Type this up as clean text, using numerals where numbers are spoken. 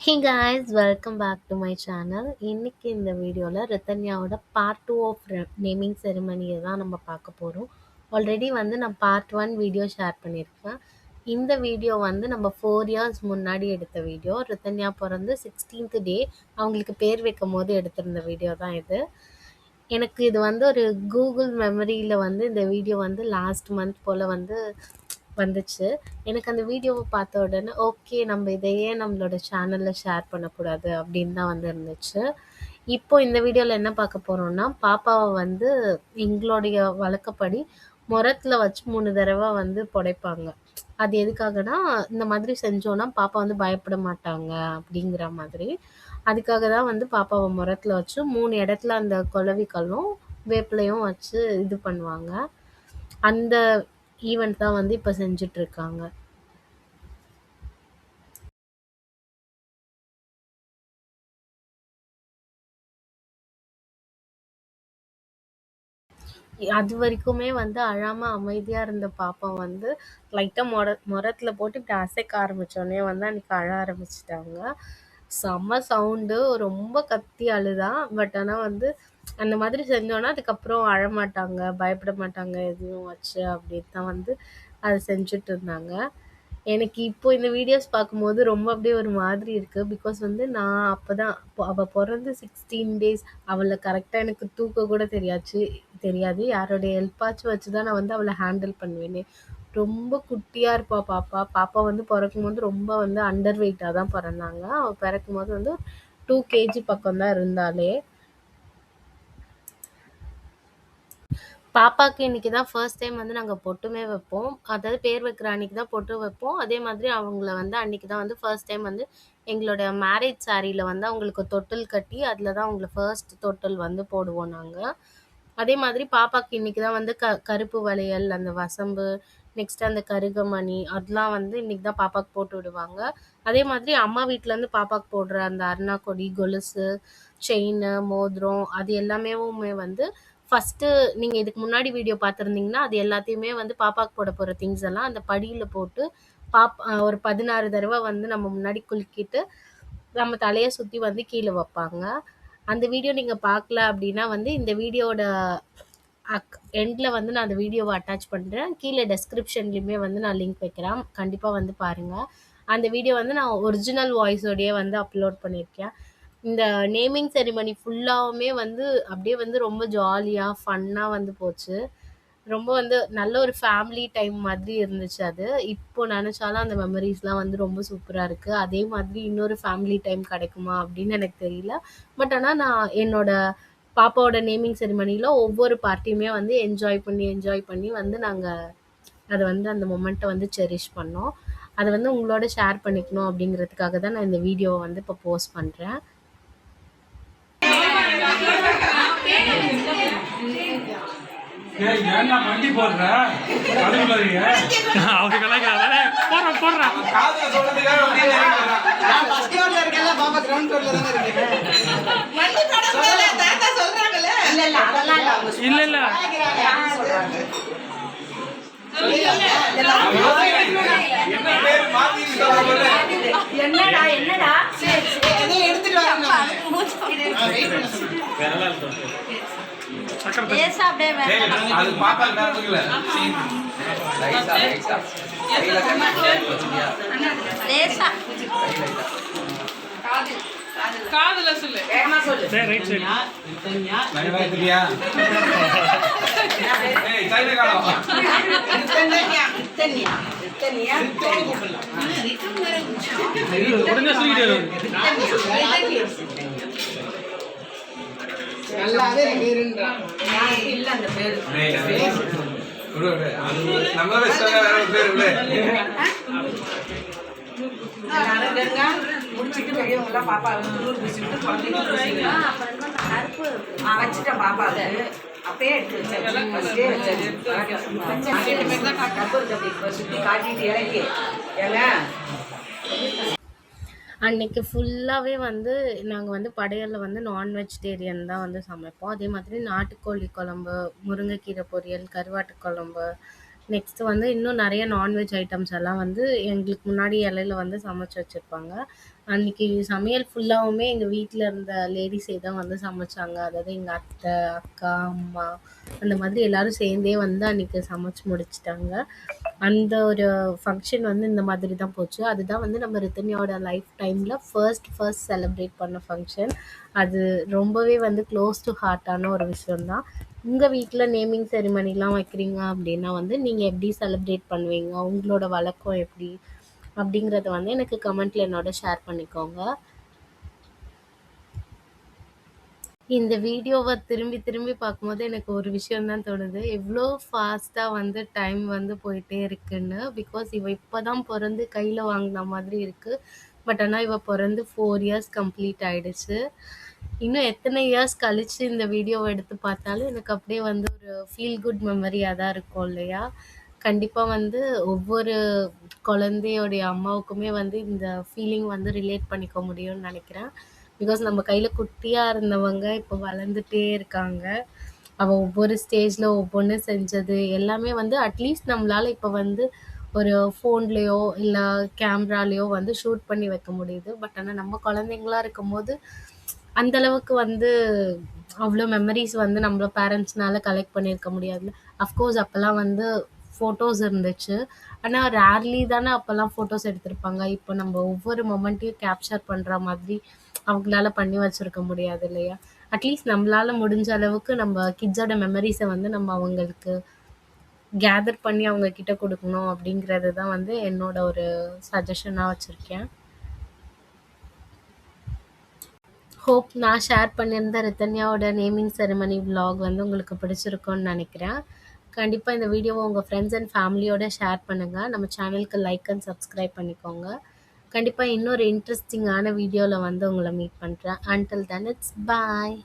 Hey guys, welcome back to my channel. இன்னைக்கு இந்த வீடியோவில் ரித்தன்யாவோட பார்ட் டூ ஆஃப் நேமிங் செரிமனியை தான் நம்ம பார்க்க போகிறோம். ஆல்ரெடி வந்து நான் பார்ட் ஒன் வீடியோ ஷேர் பண்ணியிருக்கேன். இந்த வீடியோ வந்து நம்ம 4 இயர்ஸ் முன்னாடி எடுத்த வீடியோ. ரித்தன்யா பிறந்து 16th டே அவங்களுக்கு பேர் வைக்கும் போது எடுத்திருந்த வீடியோ தான் இது. எனக்கு இது வந்து ஒரு கூகுள் மெமரியில் வந்து இந்த வீடியோ வந்து லாஸ்ட் மந்த் போல் வந்து வந்துச்சு. எனக்கு அந்த வீடியோவை பார்த்த உடனே ஓகே, நம்ம இதையே நம்மளோட சேனலில் ஷேர் பண்ணக்கூடாது அப்படின்னு தான் வந்து இருந்துச்சு. இப்போ இந்த வீடியோவில் என்ன பார்க்க போகிறோம்னா, பாப்பாவை வந்து எங்களுடைய வழக்கப்படி முறத்தில் வச்சு 3 தடவை வந்து புடைப்பாங்க. அது எதுக்காகனா, இந்த மாதிரி செஞ்சோன்னா பாப்பா வந்து பயப்பட மாட்டாங்க அப்படிங்கிற மாதிரி. அதுக்காக தான் வந்து பாப்பாவை முறத்தில் வச்சு 3 இடத்துல அந்த குளவிக்கல்லும் வேப்பிலையும் வச்சு இது பண்ணுவாங்க. அந்த ஈவெண்ட் தான் வந்து இப்போ செஞ்சுட்டு இருக்காங்க. அது வரைக்குமே வந்து அழாம அமைதியா இருந்த பாப்பா வந்து லைட்டா முறத்துல போட்டு இப்படி அசைக்க ஆரம்பிச்சோடனே வந்து அன்னைக்கு அழ ஆரம்பிச்சிட்டாங்க. செம்ம சவுண்டு, ரொம்ப கத்தி அழுதா. பட் ஆனா வந்து அந்த மாதிரி செஞ்சோன்னா அதுக்கப்புறம் அழமாட்டாங்க, பயப்பட மாட்டாங்க எதையும் வச்சு அப்படின்னு தான் வந்து அதை செஞ்சுட்டு இருந்தாங்க. எனக்கு இப்போ இந்த வீடியோஸ் பார்க்கும்போது ரொம்ப அப்படியே ஒரு மாதிரி இருக்குது. பிகாஸ் வந்து நான் அப்போ தான் அவள் பிறந்து 16 டேஸ். அவளை கரெக்டாக எனக்கு தூக்க கூட தெரியாது. யாரோடைய ஹெல்ப்பாச்சும் வச்சு தான் நான் வந்து அவளை ஹேண்டில் பண்ணுவேனே. ரொம்ப குட்டியாக இருப்பா பாப்பா. பாப்பா வந்து பிறக்கும்போது ரொம்ப வந்து அண்டர் வெயிட்டாக தான் பிறந்தாங்க. அவள் பிறக்கும்போது வந்து 2 kg பக்கம் தான் இருந்தாலே. பாப்பாக்கு இன்னைக்கு தான் ஃபர்ஸ்ட் டைம் வந்து நாங்கள் பொட்டுமே வைப்போம். அதாவது பேர் வைக்கிற அன்னைக்கு தான் பொட்டு வைப்போம். அதே மாதிரி அவங்கள வந்து அன்னைக்கு தான் வந்து ஃபர்ஸ்ட் டைம் வந்து எங்களோட மேரேஜ் சாரியில் வந்து அவங்களுக்கு தொட்டில் கட்டி அதில் தான் அவங்கள ஃபர்ஸ்ட் தொட்டில் வந்து போடுவோம் நாங்கள். அதே மாதிரி பாப்பாக்கு இன்னைக்கு தான் வந்து கருப்பு வளையல், அந்த வசம்பு, நெக்ஸ்ட் அந்த கருகமணி அதெல்லாம் வந்து இன்னைக்கு தான் பாப்பாக்கு போட்டு விடுவாங்க. அதே மாதிரி அம்மா வீட்டிலேருந்து பாப்பாக்கு போடுற அந்த அருணா கொடி, கொலுசு, செயின், மோதிரம் அது எல்லாமே வந்து ஃபஸ்ட்டு நீங்கள் இதுக்கு முன்னாடி வீடியோ பார்த்துருந்தீங்கன்னா அது எல்லாத்தையுமே வந்து பாப்பாக்கு போட போகிற திங்ஸ் எல்லாம் அந்த படியில் போட்டு ஒரு 16 தடவை வந்து நம்ம முன்னாடி குலுக்கிட்டு நம்ம தலையை சுற்றி வந்து கீழே வைப்பாங்க. அந்த வீடியோ நீங்கள் பார்க்கல அப்படின்னா வந்து இந்த வீடியோட எண்டில் வந்து நான் அந்த வீடியோவை அட்டாச் பண்ணுறேன். கீழே டெஸ்கிரிப்ஷன்லேயுமே வந்து நான் லிங்க் வைக்கிறேன், கண்டிப்பாக வந்து பாருங்கள். அந்த வீடியோ வந்து நான் ஒரிஜினல் வாய்ஸோடையே வந்து அப்லோட் பண்ணியிருக்கேன். இந்த நேமிங் செரிமனி ஃபுல்லாகவுமே வந்து அப்படியே வந்து ரொம்ப ஜாலியாக ஃபன்னாக வந்து போச்சு. ரொம்ப வந்து நல்ல ஒரு ஃபேமிலி டைம் மாதிரி இருந்துச்சு அது. இப்போ நினச்சாலும் அந்த மெமரிஸ்லாம் வந்து ரொம்ப சூப்பராக இருக்குது. அதே மாதிரி இன்னொரு ஃபேமிலி டைம் கிடைக்குமா அப்படின்னு எனக்கு தெரியல. பட் ஆனால் நான் என்னோட பாப்பாவோட நேமிங் செரிமனியில் ஒவ்வொரு பார்ட்டியுமே வந்து என்ஜாய் பண்ணி வந்து நாங்கள் அதை வந்து அந்த மொமெண்ட்டை வந்து செரிஷ் பண்ணோம். அதை வந்து உங்களோட ஷேர் பண்ணிக்கணும் அப்படிங்கிறதுக்காக தான் நான் இந்த வீடியோவை வந்து இப்போ போஸ்ட் பண்ணுறேன். வண்டி போடுற போடுறான் இல்ல இல்ல என்னடா என்னடா எடுத்துட்டு காதுல சொல்லு, சொல்லு. ரைட் சைடு நல்லாவே இல்ல அந்த பேரு முடிச்சுட்டு பெரியவங்க பாப்பா வச்சுட்டேன். பாப்பாவுக்கு அப்பயே சுத்தி காட்டிட்டு இறங்கி ஏங்க அன்னைக்கு ஃபுல்லாகவே வந்து நாங்கள் வந்து படையலில் வந்து நான் வெஜிடேரியன் தான் வந்து சமைப்போம். அதே மாதிரி நாட்டுக்கோழி குழம்பு, முருங்கைக்கீரை பொரியல், கருவாட்டு குழம்பு, நெக்ஸ்ட்டு வந்து இன்னும் நிறைய நான்வெஜ் ஐட்டம்ஸ் எல்லாம் வந்து எங்களுக்கு முன்னாடி இலையில வந்து சமைச்சு வச்சுருப்பாங்க. அன்னைக்கு சமையல் ஃபுல்லாவுமே எங்க வீட்ல இருந்த லேடீஸே தான் வந்து சமைச்சாங்க. அதாவது எங்க அத்தை, அக்கா, அம்மா அந்த மாதிரி எல்லாரும் சேர்ந்தே வந்து அன்னைக்கு சமைச்சு முடிச்சுட்டாங்க. அந்த ஒரு ஃபங்ஷன் வந்து இந்த மாதிரி தான் போச்சு. அதுதான் வந்து நம்ம ரித்தன்யாவோட லைஃப் டைம்ல ஃபர்ஸ்ட் செலிப்ரேட் பண்ண ஃபங்ஷன். அது ரொம்பவே வந்து க்ளோஸ் டு ஹார்ட்டான ஒரு விஷயம் தான். உங்க வீட்ல நேமிங் செரிமனிலாம் வைக்கிறீங்க அப்படின்னா வந்து நீங்க எப்படி செலிப்ரேட் பண்ணுவீங்க? உங்களோட வழக்கம் எப்படி? அப்படிங்கிறத வந்து எனக்கு கமெண்ட்ல என்னோட ஷேர் பண்ணிக்கோங்க. இந்த வீடியோவ திரும்பி திரும்பி பார்க்கும்போது எனக்கு ஒரு விஷயம் தான் தோணுது. எவ்ளோ ஃபாஸ்ட்டா வந்து டைம் வந்து போயிட்டே இருக்குன்னு. பிகாஸ் இவ இப்ப தான் பொறந்து கையில வாங்குன மாதிரி இருக்கு. பட் ஆனா இவ பொறந்து 4 இயர்ஸ் கம்ப்ளீட் ஆயிடுச்சு. இன்னும் எத்தனை இயர்ஸ் கழிச்சு இந்த வீடியோவ எடுத்து பார்த்தாலும் எனக்கு அப்படியே வந்து ஒரு ஃபீல் குட் மெமரியா தான் இருக்கும் இல்லையா? கண்டிப்பா வந்து ஒவ்வொரு குழந்தையோடைய அம்மாவுக்குமே வந்து இந்த ஃபீலிங் வந்து ரிலேட் பண்ணிக்க முடியும்னு நினைக்கிறேன். பிகாஸ் நம்ம கையில குட்டியா இருந்தவங்க இப்போ வளர்ந்துட்டே இருக்காங்க. அவ ஒவ்வொரு ஸ்டேஜ்ல ஒவ்வொன்னு செஞ்சது எல்லாமே வந்து அட்லீஸ்ட் நம்மளால இப்போ வந்து ஒரு ஃபோன்லயோ இல்ல கேமராலயோ வந்து ஷூட் பண்ணி வைக்க முடியுது. பட் ஆனா நம்ம குழந்தைங்களா இருக்கும்போது அந்த அளவுக்கு வந்து அவ்வளோ மெமரிஸ் வந்து நம்மள பேரண்ட்ஸ்னால கலெக்ட் பண்ணியிருக்க முடியாதுல்ல. அஃப்கோர்ஸ் அப்போல்லாம் வந்து ஃபோட்டோஸ் இருந்துச்சு. ஆனா ரேர்லி தானே அப்போல்லாம் ஃபோட்டோஸ் எடுத்திருப்பாங்க. இப்போ நம்ம ஒவ்வொரு மொமெண்ட்டையும் கேப்சர் பண்ற மாதிரி அவங்களால பண்ணி வச்சிருக்க முடியாது இல்லையா? அட்லீஸ்ட் நம்மளால முடிஞ்ச அளவுக்கு நம்ம கிட்ஸோட மெமரிஸை வந்து நம்ம அவங்களுக்கு கேதர் பண்ணி அவங்க கிட்ட கொடுக்கணும் அப்படிங்கிறது தான் வந்து என்னோட ஒரு சஜஷனாக வச்சுருக்கேன். ஹோப் நான் ஷேர் பண்ணியிருந்த ரித்தன்யாவோட நேமிங் செரிமனி vlog வந்து உங்களுக்கு பிடிச்சிருக்கும்னு நினைக்கிறேன். கண்டிப்பாக இந்த வீடியோவை உங்கள் ஃப்ரெண்ட்ஸ் அண்ட் ஃபேமிலியோட ஷேர் பண்ணுங்கள். நம்ம சேனலுக்கு லைக் அண்ட் சப்ஸ்கிரைப் பண்ணிக்கோங்க. கண்டிப்பாக இன்னொரு இன்ட்ரெஸ்டிங்கான வீடியோவில் வந்து உங்களை மீட் பண்ணுறேன். Until then it's bye.